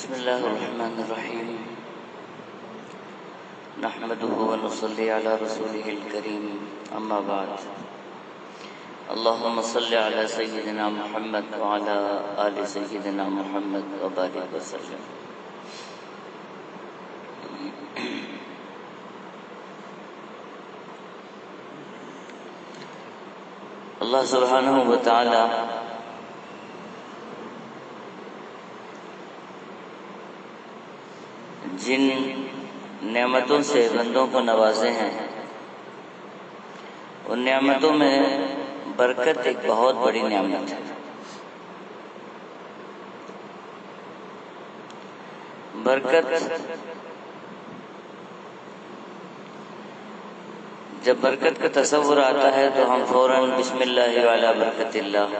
بسم الله الرحمن الرحيم نحمده ونصلي على رسوله الكريم أما بعد اللهم صل على سيدنا محمد وعلى آل سيدنا محمد وبارك وسلم. اللہ سبحانہ و تعالی جن نعمتوں سے بندوں کو نوازے ہیں ان نعمتوں میں برکت ایک بہت بڑی نعمت ہے. برکت جب برکت کا تصور آتا ہے تو ہم فوراً بسم اللہ وعلی برکت اللہ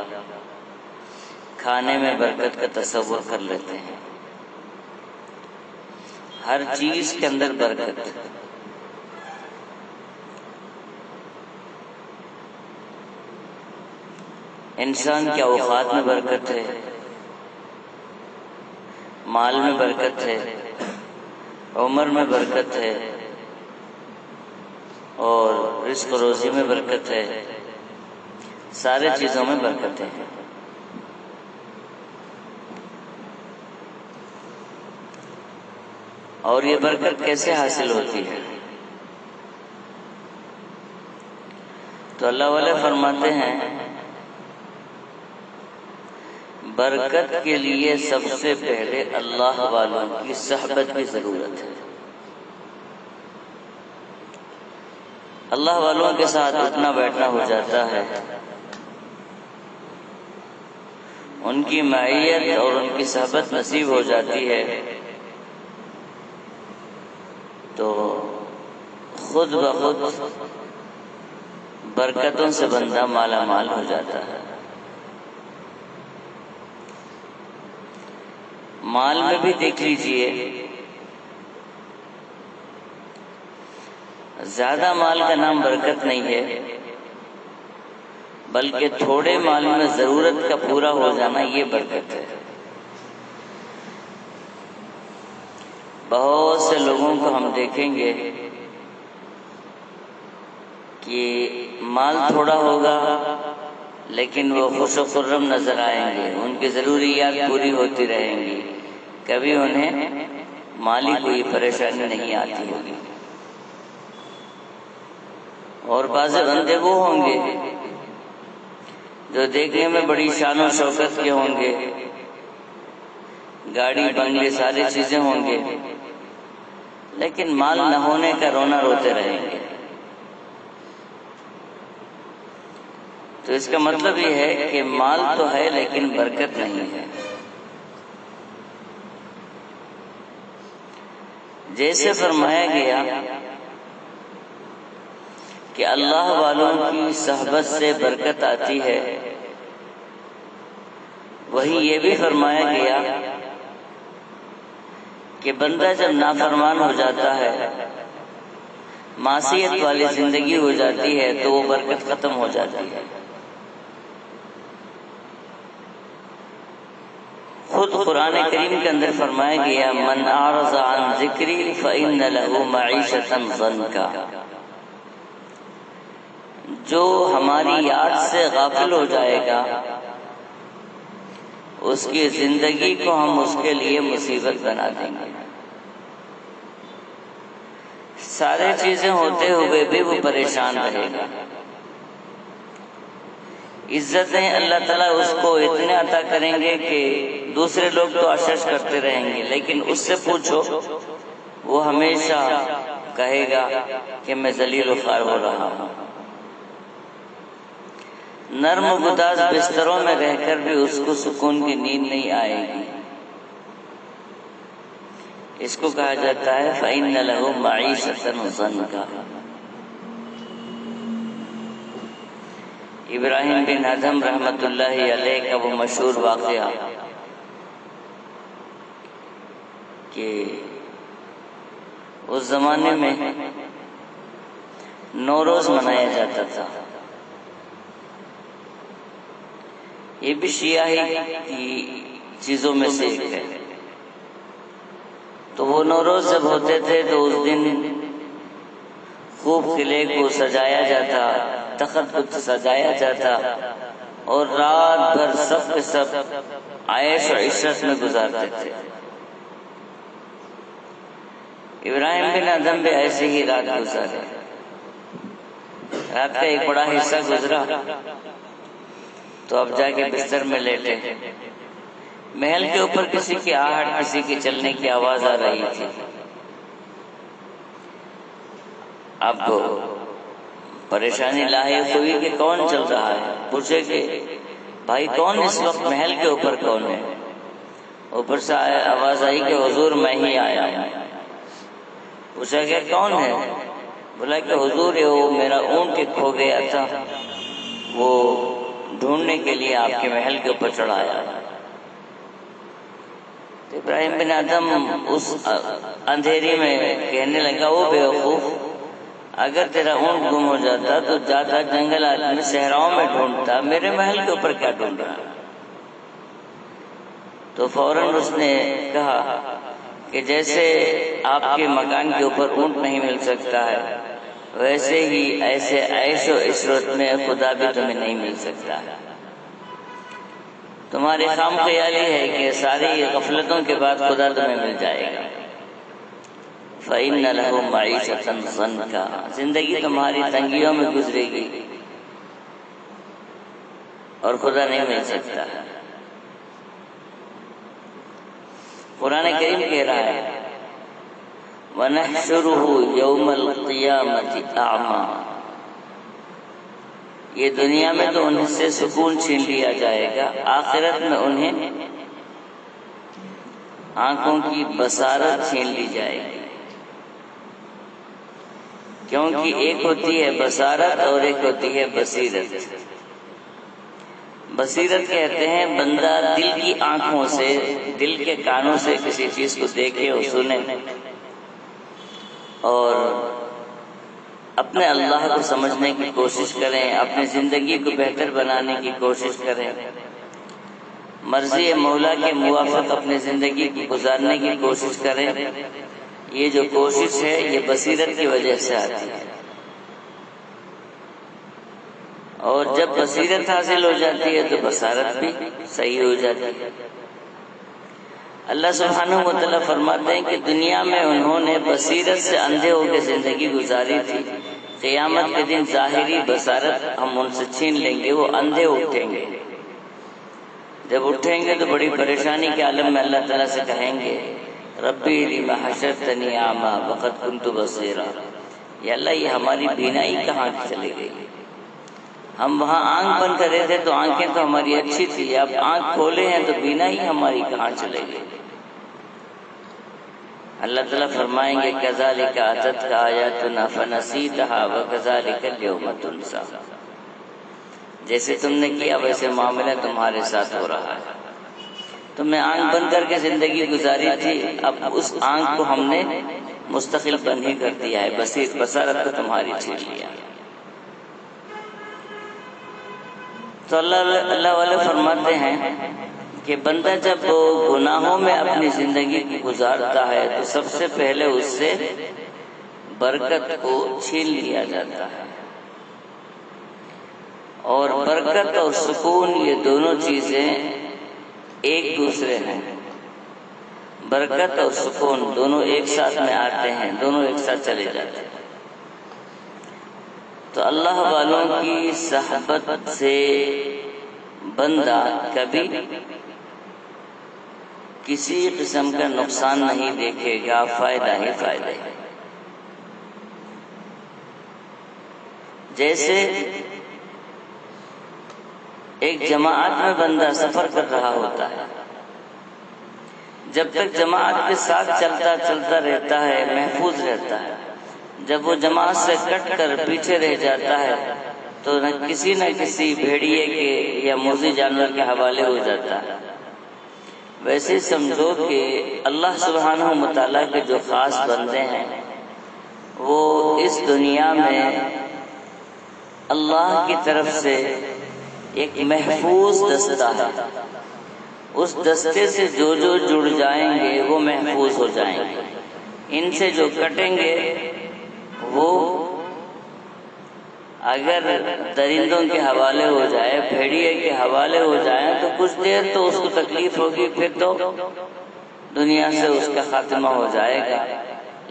کھانے میں برکت کا تصور کر لیتے ہیں. ہر چیز کے اندر برکت. انسان کے اوقات میں برکت ہے، مال میں برکت ہے، عمر میں برکت ہے اور رزق و روزی میں برکت ہے. سارے چیزوں میں برکت ہے. اور یہ برکت کیسے حاصل ہوتی ہے؟ تو اللہ والے فرماتے ہیں برکت کے لیے سب سے پہلے اللہ والوں کی صحبت کی ضرورت ہے. اللہ والوں کے ساتھ اٹھنا بیٹھنا ہو جاتا ہے، ان کی معیت اور ان کی صحبت نصیب ہو جاتی ہے تو خود بخود برکتوں سے بندہ مالا مال ہو جاتا ہے. مال میں بھی دیکھ لیجئے، زیادہ مال کا نام برکت نہیں ہے، بلکہ تھوڑے مال میں ضرورت کا پورا ہو جانا یہ برکت ہے. بہت سے لوگوں کو ہم دیکھیں گے کہ مال تھوڑا ہوگا لیکن وہ خوش و خرم نظر آئیں گے، ان کی ضروریات پوری ہوتی رہیں گی، کبھی انہیں مالی کوئی پریشانی نہیں آتی ہوگی. اور بعض بندے وہ ہوں گے جو دیکھنے میں بڑی شان و شوکت کے ہوں گے، گاڑی بنگلے ساری چیزیں ہوں گے، لیکن مال نہ ہونے کا رونا روتے رہیں گے. تو اس کا مطلب یہ ہے کہ مال تو ہے لیکن برکت نہیں ہے. جیسے فرمایا گیا کہ اللہ والوں کی صحبت سے برکت آتی ہے، وہی یہ بھی فرمایا گیا کہ بندہ جب نافرمان ہو جاتا ہے، معصیت والی زندگی ہو جاتی ہے تو وہ برکت ختم ہو جاتی ہے. خود قرآن کریم کے اندر فرمایا گیا من اعرض عن ذکری فإن له معیشة ضنکا، جو ہماری یاد سے غافل ہو جائے گا اس کی زندگی کو ہم اس کے لیے مصیبت بنا دیں گے. سارے چیزیں ہوتے ہوئے بھی وہ پریشان رہے گا. عزتیں اللہ تعالیٰ اس کو اتنے عطا کریں گے کہ دوسرے لوگ تو عشش کرتے رہیں گے، لیکن اس سے پوچھو وہ ہمیشہ کہے گا کہ میں ذلیل و خوار ہو رہا ہوں. نرم و گداز بستروں میں رہ کر بھی اس کو سکون کی نیند نہیں آئے گی. اس کو کہا جاتا ہے فإن له معیشة ضنکا. ابراہیم بن ادھم رحمت اللہ علیہ کا وہ مشہور واقعہ کہ اس زمانے میں نوروز منایا جاتا تھا. یہ بھی شیعہ ہی کی چیزوں میں سے ایک ہے. تو وہ نوروز جب ہوتے تھے تو اس دن خوب قلعے کو سجایا جاتا، تخت کو سجایا جاتا، اور رات بھر سب کے سب عیش و عشرت میں گزارتے تھے۔ ابراہیم بن ادم بھی ایسے ہی رات گزارے۔ رات کا ایک بڑا حصہ گزرا تو اب جا کے بستر میں لیٹے۔ محل کے اوپر کسی کی آہٹ، کسی کی چلنے کی آواز آ رہی تھی۔ اب پریشانی لاحق ہوئی کہ کون چل رہا ہے۔ پوچھے کہ بھائی کون اس وقت محل کے اوپر کون ہے؟ اوپر سے آواز آئی کہ حضور میں ہی آیا ہوں۔ پوچھا کہ کون ہے؟ بولا کہ حضور وہ میرا اونٹ کھو گیا تھا، وہ ڈھونڈنے کے لیے آپ کے محل کے اوپر چڑھایا۔ تو ابراہیم بن ادم اس اندھیری میں کہنے لگا، وہ بیوقوف، اگر تیرا اونٹ گم ہو جاتا تو جاتا جنگل میں صحراؤں میں ڈھونڈتا، میرے محل کے اوپر کیا ڈھونڈ رہا؟ تو فوراً اس نے کہا کہ جیسے آپ کے مکان کے اوپر اونٹ نہیں مل سکتا ہے، ویسے ہی ایسے عیش و عشرت میں خدا بھی تمہیں نہیں مل سکتا ہے۔ تمہاری خام خیالی ہے کہ ساری غفلتوں کے بعد خدا تمہیں مل جائے گا۔ فَإِنَّ لَهُ مَعِيشَةً ضَنْكَا، زندگی تمہاری تنگیوں میں گزرے گی اور خدا نہیں مل سکتا۔ قرآن کریم کہہ رہا ہے وَنَحْشُرُهُ يَوْمَ الْقِيَامَةِ أَعْمَى، یہ دنیا میں تو ان سے سکون چھین لیا جائے گا، آخرت میں انہیں آنکھوں کی بصارت چھین لی جائے گی، کیونکہ ایک ہوتی ہے بصارت اور ایک ہوتی ہے بصیرت۔ بصیرت کہتے ہیں بندہ دل کی آنکھوں سے، دل کے کانوں سے کسی چیز کو دیکھے اور سنے اور اپنے اللہ کو سمجھنے کی کوشش کریں، اپنی زندگی کو بہتر بنانے کی کوشش کریں، مرضی مولا کے موافق اپنی زندگی کو گزارنے کی کوشش کریں۔ یہ جو کوشش ہے یہ بصیرت کی وجہ سے آتی ہے، اور جب بصیرت حاصل ہو جاتی ہے تو بصارت بھی صحیح ہو جاتی ہے۔ اللہ سبحانہ و تعالیٰ فرماتے ہیں کہ دنیا میں انہوں نے بصیرت سے اندھے ہو کے زندگی گزاری تھی، قیامت کے دن ظاہری بصارت ہم ان سے چھین لیں گے، وہ اندھے اٹھیں گے۔ جب اٹھیں گے تو بڑی پریشانی کے عالم میں اللہ تعالیٰ سے کہیں گے ربی لم حشرتنی اعمیٰ وقد کنت بصیرا، یا اللہ یہ ہماری بینائی کہاں چلی گئی؟ ہم وہاں آنکھ بند کرے تھے تو آنکھیں تو ہماری اچھی تھی، اب آنکھ کھولے ہیں تو بینائی ہماری کہاں چلے گئی؟ اللہ تعالیٰ فرمائیں گے کذالک اتتک آیاتنا فنسیتھا وکذالک اليوم تنسیٰ، جیسے تم نے کیا ویسے معاملہ تمہارے ساتھ ہو رہا ہے۔ تم نے آنکھ بند کر کے زندگی گزاری تھی، اب اس آنکھ کو ہم نے مستقل بند ہی کر دیا ہے، بصارت کو تمہاری چھین لیا۔ تو اللہ والے فرماتے ہیں کہ بندہ جب گناہوں میں اپنی زندگی گزارتا ہے تو سب سے پہلے اس سے برکت کو چھین لیا جاتا ہے، اور برکت اور سکون یہ دونوں چیزیں ایک دوسرے ہیں۔ برکت اور سکون دونوں ایک ساتھ میں آتے ہیں، دونوں ایک ساتھ چلے جاتے ہیں۔ تو اللہ والوں کی صحبت سے بندہ کبھی کسی قسم کا نقصان نہیں دیکھے گا، فائدہ ہی فائدہ ہے۔ جیسے ایک جماعت میں بندہ سفر کر رہا ہوتا ہے، جب تک جماعت کے ساتھ چلتا رہتا ہے محفوظ رہتا ہے، جب وہ جماعت سے کٹ کر پیچھے رہ جاتا ہے تو نہ کسی بھیڑیے کے یا موذی جانور کے حوالے ہو جاتا ہے۔ ویسے سمجھو کہ اللہ سبحانہ و تعالیٰ کے جو خاص بندے ہیں وہ اس دنیا میں اللہ کی طرف سے ایک محفوظ دستہ ہے، اس دستے سے جو جڑ جائیں گے وہ محفوظ ہو جائیں گے۔ ان سے جو کٹیں گے وہ اگر درندوں کے حوالے ہو جائے، بھیڑیے کے حوالے ہو جائیں تو کچھ دیر تو اس کو تکلیف ہوگی، پھر تو دنیا سے اس کا خاتمہ ہو جائے گا۔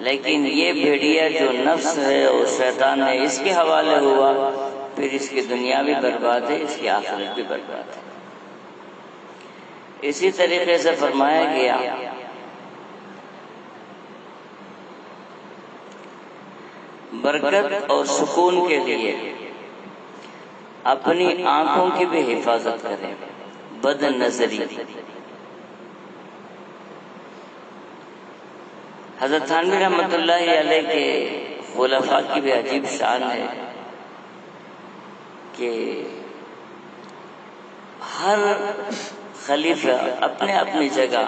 لیکن یہ بھیڑیا جو نفس ہے اور شیطان ہے، اس کے حوالے ہوا، پھر اس کی دنیا بھی برباد ہے، اس کی آخرت بھی برباد ہے۔ اسی طریقے سے فرمایا گیا برکت اور سکون کے لیے اپنی آنکھوں کی بھی حفاظت کریں، بد نظری۔ حضرت تھانوی رحمۃ اللہ علیہ کے خلفاء کی بھی عجیب شان ہے کہ ہر خلیفہ اپنے اپنی جگہ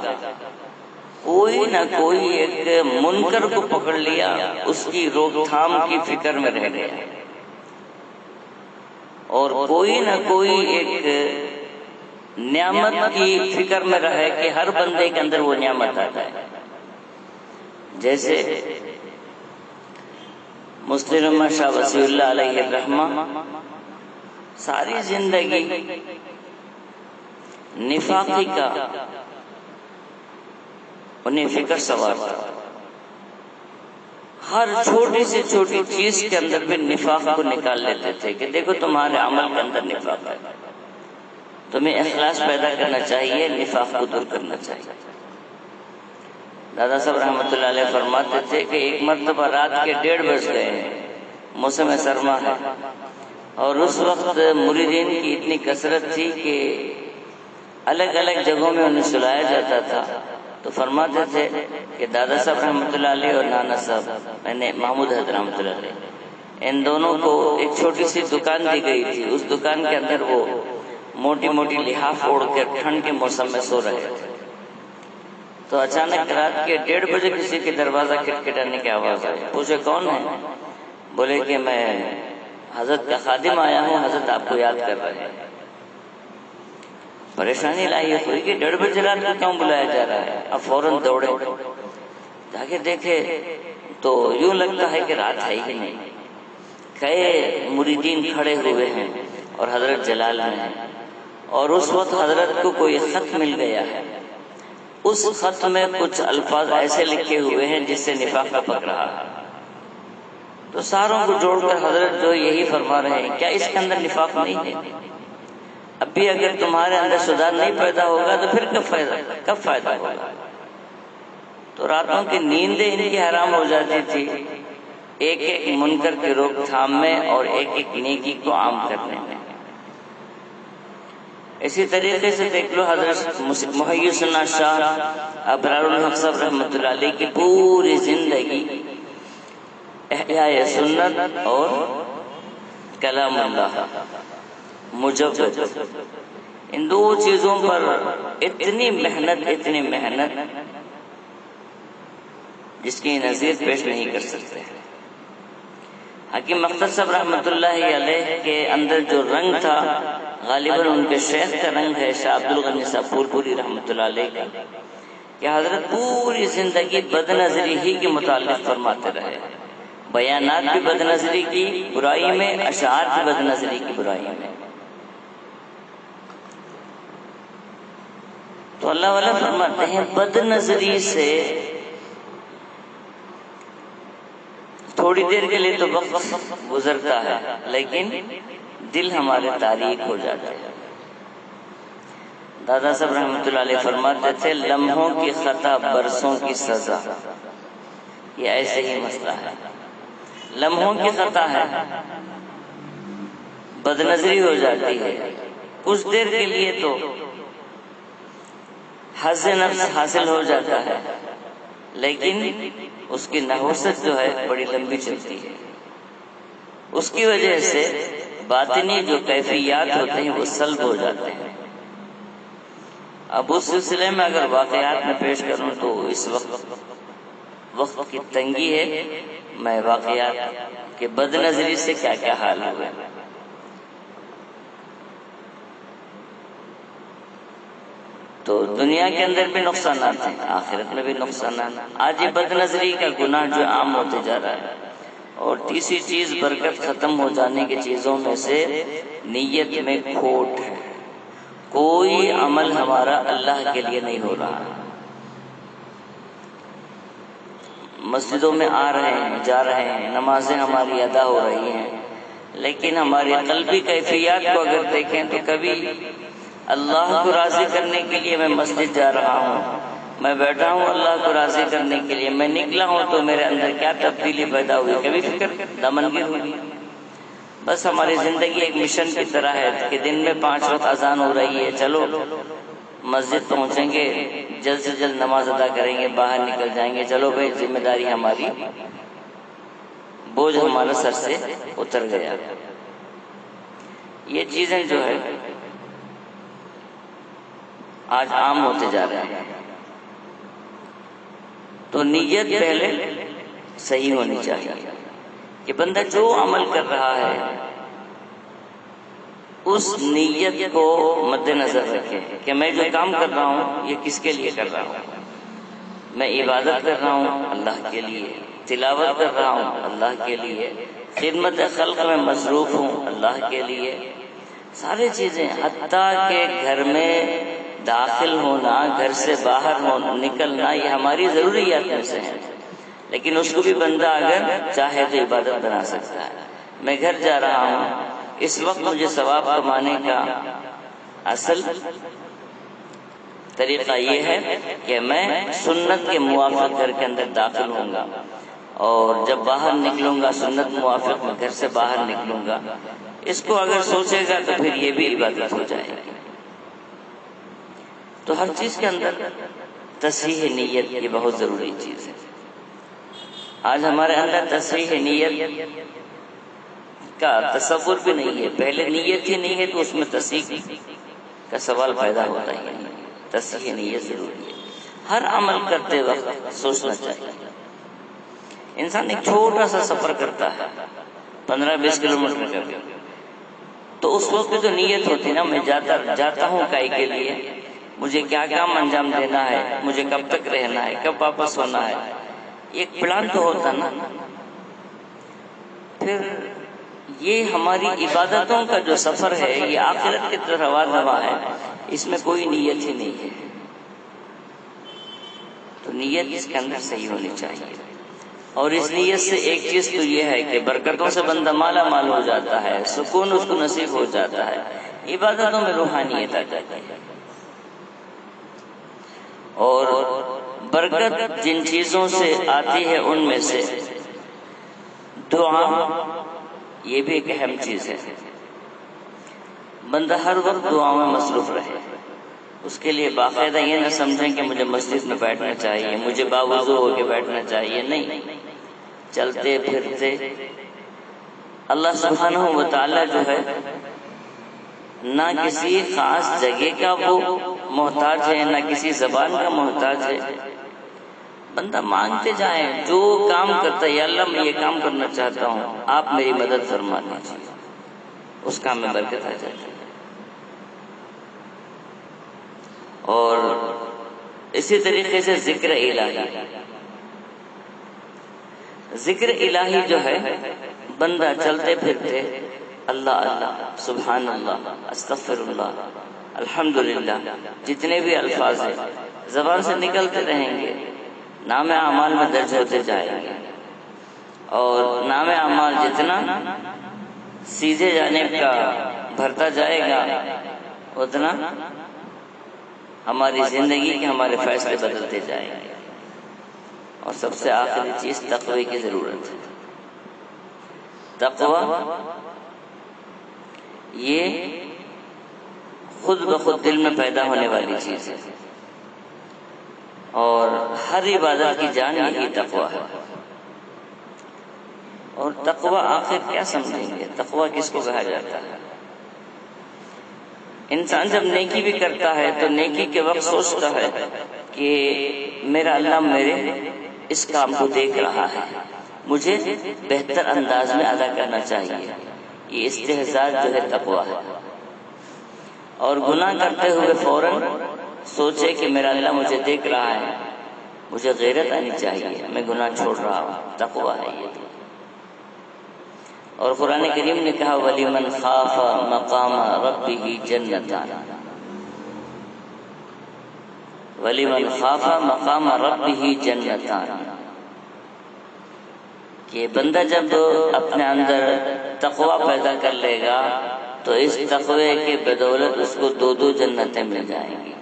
کوئی نہ کوئی ایک منکر کو پکڑ لیا، اس کی روک تھام کی فکر میں رہ گیا، اور کوئی نہ کوئی ایک نعمت کی فکر میں رہے کہ ہر بندے کے اندر وہ نعمت آ جائے۔ جیسے مسلم شاہ وسیع اللہ علیہ الرحمہ ساری زندگی نفاقی کا انہیں فکر سوار تھا، ہر چھوٹی سے چھوٹی چیز کے اندر بھی نفاق کو نکال لیتے تھے کہ دیکھو تمہارے عمل کے اندر نفاق ہے، تمہیں اخلاص پیدا کرنا چاہیے، نفاق کو دور کرنا چاہیے۔ دادا صاحب رحمۃ اللہ علیہ فرماتے تھے کہ ایک مرتبہ رات کے 1:30 بج گئے ہیں، موسم سرما ہے، اور اس وقت مریدین کی اتنی کثرت تھی کہ الگ الگ جگہوں میں انہیں سلایا جاتا تھا، تو فرماتے تھے کہ دادا صاحب رحمۃ اللہ علیہ اور نانا صاحب یعنی محمود حضرت رحمۃ اللہ علیہ، ان دونوں کو ایک چھوٹی سی دکان دی گئی تھی، اس دکان کے اندر وہ موٹی موٹی لحاف اوڑھ کر ٹھنڈ کے موسم میں سو رہے تھے۔ تو اچانک رات کے 1:30 بجے کسی کے دروازہ کھٹکھٹانے کی آواز آئی، پوچھے کون ہے؟ بولے کہ میں حضرت کا خادم آیا ہوں، حضرت آپ کو یاد کر رہے ہیں۔ پریشانی لائی ہوئی کہ 1:30 بجے رات کو کیوں بلایا جا رہا ہے؟ اب فوراً دوڑے جا کے دیکھے تو یوں لگتا ہے کہ رات ہے ہی نہیں، کئی مریدین کھڑے ہوئے ہیں اور حضرت جلال میں ہیں، اور اس وقت حضرت کو کوئی خط مل گیا ہے، اس خط میں کچھ الفاظ ایسے لکھے ہوئے ہیں جس سے نفاق ٹپک رہا ہے۔ تو ساروں کو جوڑ کر حضرت جو یہی فرما رہے ہیں، کیا اس کے اندر نفاق نہیں ہے؟ اب بھی اگر تمہارے اندر سدھار نہیں پیدا ہوگا تو پھر کب فائدہ ہوگا؟ تو راتوں کی نیندیں ان کی حرام ہو جاتی تھی، ایک ایک منکر کی روک تھام میں اور ایک ایک نیکی کو عام کرنے میں۔ اسی طریقے سے دیکھ لو حضرت محی السنہ شاہ ابرار الحق صاحب رحمۃ اللہ علیہ کی پوری زندگی احیاء سنت اور کلام اللہ مجوید، ان دو چیزوں پر اتنی محنت جس کی نظیر پیش نہیں کر سکتے۔ حکیم مختار صاحب رحمۃ اللہ علیہ کے اندر جو رنگ تھا غالباً ان کے شیخ کا رنگ ہے، شاہ عبد الغنی صاحب پورپوری رحمۃ اللہ علیہ کا، کہ حضرت پوری زندگی بد نظری ہی کے متعلق فرماتے رہے، بیانات بھی بد نظری کی برائی میں، اشعار بھی بد نظری کی برائی میں۔ تو اللہ والا فرماتے ہیں بد نظری سے تھوڑی دیر کے لیے تو وقت گزرتا ہے، لیکن دل ہمارے تاریک ہو جاتے ہیں۔ دادا صاحب رحمۃ اللہ علیہ فرماتے تھے لمحوں کی خطا برسوں کی سزا، یہ ایسے ہی مسئلہ ہے، لمحوں کی خطا ہے، بد نظری ہو جاتی ہے، کچھ دیر کے لیے تو حظ نفس حاصل ہو جاتا ہے، لیکن اس کی نحوست جو ہے بڑی لمبی چلتی ہے، اس کی وجہ سے باطنی جو کیفیات ہوتے ہیں وہ سلب ہو جاتے ہیں۔ اب اس سلسلے میں اگر واقعات میں پیش کروں تو اس وقت کی تنگی ہے، میں واقعات کے بد نظری سے کیا کیا حال ہوئے۔ تو دنیا کے اندر بھی نقصانات ہیں، آخرت میں بھی نقصانات۔ آج یہ بد نظری کا گناہ جو عام ہوتے جا رہا ہے، اور تیسری چیز برکت ختم ہو جانے کی چیزوں میں سے نیت میں کھوٹ ہے۔ کوئی عمل ہمارا اللہ کے لیے نہیں ہو رہا، مسجدوں میں آ رہے ہیں، جا رہے ہیں، نمازیں ہماری ادا ہو رہی ہیں، لیکن ہماری قلبی کیفیات کو اگر دیکھیں تو کبھی اللہ کو راضی کرنے کے لیے میں مسجد جا رہا ہوں، میں بیٹھا ہوں اللہ کو راضی کرنے کے لیے، میں نکلا ہوں تو میرے اندر کیا تبدیلی پیدا ہوئی، کبھی فکر دامنگیر ہوئی؟ بس ہماری زندگی ایک مشن کی طرح ہے کہ دن میں 5 وقت اذان ہو رہی ہے، چلو مسجد پہنچیں گے، جلد سے جلد نماز ادا کریں گے، باہر نکل جائیں گے، چلو بھائی ذمہ داری ہماری، بوجھ ہمارا سر سے اتر گیا۔ یہ چیزیں جو ہے آج عام ہوتے جا رہے ہیں۔ تو نیت پہلے صحیح ہونی چاہیے کہ بندہ جو عمل کر رہا ہے اس نیت کو مد نظر رکھے کہ میں جو کام کر رہا ہوں یہ کس کے لیے کر رہا ہوں۔ میں عبادت کر رہا ہوں اللہ کے لیے، تلاوت کر رہا ہوں اللہ کے لیے، خدمت خلق میں مصروف ہوں اللہ کے لیے، ساری چیزیں، حتیٰ کہ گھر میں داخل ہونا، گھر سے باہر ہونا، نکلنا، یہ ہماری ضروریات میں سے ہیں، لیکن اس کو بھی بندہ اگر چاہے تو عبادت بنا سکتا ہے۔ میں گھر جا رہا ہوں، اس وقت مجھے ثواب کمانے کا اصل طریقہ یہ ہے کہ میں سنت کے موافق گھر کے اندر داخل ہوں گا، اور جب باہر نکلوں گا سنت موافق میں گھر سے باہر نکلوں گا۔ اس کو اگر سوچے گا تو پھر یہ بھی عبادت ہو جائے گی۔ تو ہر چیز کے اندر تصحیح نیت یہ بہت ضروری چیز ہے۔ آج ہمارے اندر تصحیح نیت کا تصور بھی نہیں ہے، پہلے نیت ہی نہیں ہے تو اس میں تصحیح کا سوال پیدا ہوتا ہی نہیں۔ تصحیح نیت ضروری ہے، ہر عمل کرتے وقت سوچنا چاہیے۔ انسان ایک چھوٹا سا سفر کرتا ہے 15-20 کلومیٹر کا، تو اس وقت جو نیت ہوتی ہے نا، میں جاتا ہوں کائی کے لیے، مجھے کیا کام انجام دینا ہے، مجھے کب تک رہنا ہے، کب واپس ہونا ہے، ایک پلان تو ہوتا نا۔ پھر یہ ہماری عبادتوں کا جو سفر ہے یہ آخرت کی طرف رواں ہے، اس میں کوئی نیت ہی نہیں ہے۔ تو نیت اس کے اندر صحیح ہونی چاہیے، اور اس نیت سے ایک چیز تو یہ ہے کہ برکتوں سے بندہ مالا مال ہو جاتا ہے، سکون اس کو نصیب ہو جاتا ہے، عبادتوں میں روحانیت آ جاتی ہے۔ اور برکت جن چیزوں سے آتی ہے ان میں سے دعا یہ بھی ایک اہم چیز ہے۔ بندہ ہر وقت دعاؤں میں مصروف رہے، اس کے لیے باقاعدہ یہ نہ سمجھیں کہ مجھے مسجد میں بیٹھنا چاہیے، مجھے باوضو ہو کے بیٹھنا چاہیے، نہیں، چلتے پھرتے اللہ سبحانہ و تعالی جو ہے نہ کسی خاص جگہ کا وہ محتاج ہے، نہ کسی زبان کا محتاج ہے۔ بندہ مانگتے جائیں، جو کام کرتا ہے، یا اللہ میں یہ کام کرنا چاہتا ہوں، آپ میری مدد فرما دیجیے، اس کام میں برکت آ جاتی ہے۔ اور اسی طریقے سے ذکر الہی، ذکر الہی جو ہے بندہ چلتے پھرتے اللہ اللہ، سبحان اللہ، استغفر اللہ، الحمدللہ، جتنے بھی الفاظ ہیں زبان سے نکلتے رہیں گے، نام اعمال میں درج ہوتے جائیں گے، اور نام اعمال جتنا سیدھے جانب کا بھرتا جائے گا اتنا ہماری زندگی کے ہمارے فیصلے بدلتے جائیں گے۔ اور سب سے آخری چیز تقوی کی ضرورت ہے۔ تقوی یہ خود بخود دل میں پیدا ہونے والی چیز ہے، اور ہر عبادت کی جان یہی تقوی ہے۔ اور تقوی آخر کیا سمجھیں گے؟ تقوی کس کو کہا جاتا ہے؟ انسان جب نیکی بھی کرتا ہے تو نیکی کے وقت سوچتا ہے کہ میرا اللہ میرے اس کام کو دیکھ رہا ہے، مجھے بہتر انداز میں ادا کرنا چاہیے۔ یہ استحضاء جو ہے تقوی ہے۔ اور گناہ کرتے ہوئے فوراً سوچے کہ میرا اللہ مجھے دیکھ رہا ہے، مجھے غیرت آنی چاہیے، میں گناہ چھوڑ رہا ہوں، تقویٰ ہے یہ۔ اور قرآن کریم نے کہا وَلِمَنْ خَافَ مَقَامَ رَبِّهِ جَنَّتَانِ، وَلِمَنْ خَافَ مَقَامَ رَبِّهِ جَنَّتَانِ، کہ بندہ جب اپنے اندر تقویٰ پیدا کر لے گا تو اس تقوی کے بدولت اس کو 2 جنتیں مل جائیں گی۔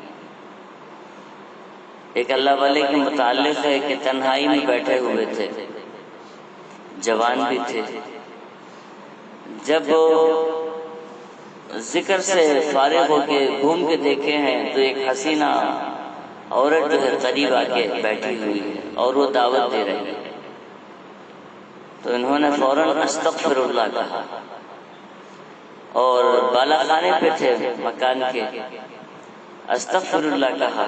ایک اللہ والے کے متعلق ہے کہ تنہائی میں بیٹھے ہوئے تھے، جوان بھی تھے، جب ذکر سے فارغ ہو کے گھوم کے دیکھے ہیں تو ایک حسینہ عورت جو ہے قریب آ کے بیٹھی ہوئی ہے اور وہ دعوت دے رہی ہے، تو انہوں نے فوراً استغفر اللہ کہا، اور بالا خانے پہ تھے مکان کے، استغفر اللہ کہا،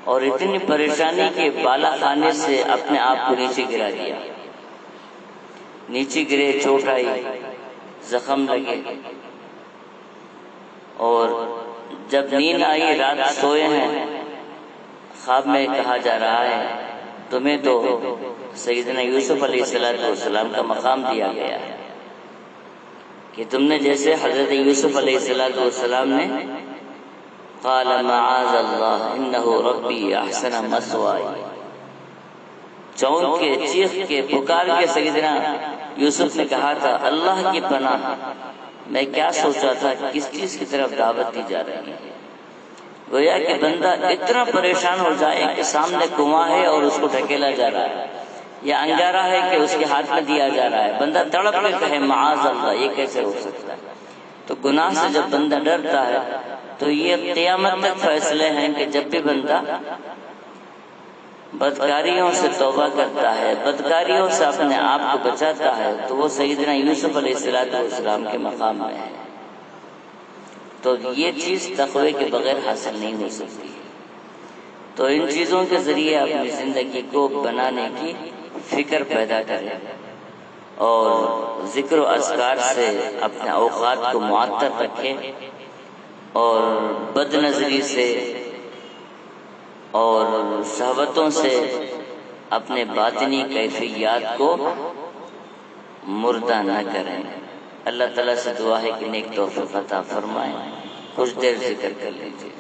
اور اتنی پریشانی کہ بالا خانے سے اپنے آپ کو نیچے گرا دیا، نیچے گرے، چوٹ آئی، زخم لگے، اور جب نیند آئی، رات سوئے ہیں، خواب میں کہا جا رہا ہے تمہیں تو سیدنا یوسف علیہ السلام کا مقام دیا گیا ہے کہ تم نے جیسے حضرت یوسف علیہ السلام نے قال معاذ اللہ انہ ربی احسن مثوائی، چونک کے، چیخ کے، پکار کے سیدنا یوسف نے کہا تھا اللہ کی پناہ، میں کیا سوچا تھا، کس چیز کی طرف دعوت دی جا رہی ہے۔ گویا کہ بندہ اتنا پریشان ہو جائے کہ سامنے کنواں ہے اور اس کو ڈھکیلا جا رہا ہے، یا انگارہ ہے کہ اس کے ہاتھ میں دیا جا رہا ہے، بندہ تڑپ کے کہے معاذ اللہ، یہ کیسے ہو سکتا ہے؟ تو گناہ سے جب بندہ ڈرتا ہے تو یہ قیامت تک فیصلے ہیں کہ جب بھی بندہ بدکاریوں سے توبہ کرتا ہے، بدکاریوں سے اپنے آپ کو بچاتا ہے، تو وہ سیدنا یوسف علیہ السلام کے مقام میں ہے۔ تو یہ چیز تقوی کے بغیر حاصل نہیں ہو سکتی، تو ان چیزوں کے ذریعے اپنی زندگی کو بنانے کی فکر پیدا کرے، اور ذکر و اذکار سے اپنے اوقات کو معطر رکھے، اور بد نظری سے اور شہوتوں سے اپنے باطنی کیفیات کو مردہ نہ کریں۔ اللہ تعالیٰ سے دعا ہے کہ نیک توفیق عطا فرمائیں۔ کچھ دیر ذکر کر لیجیے۔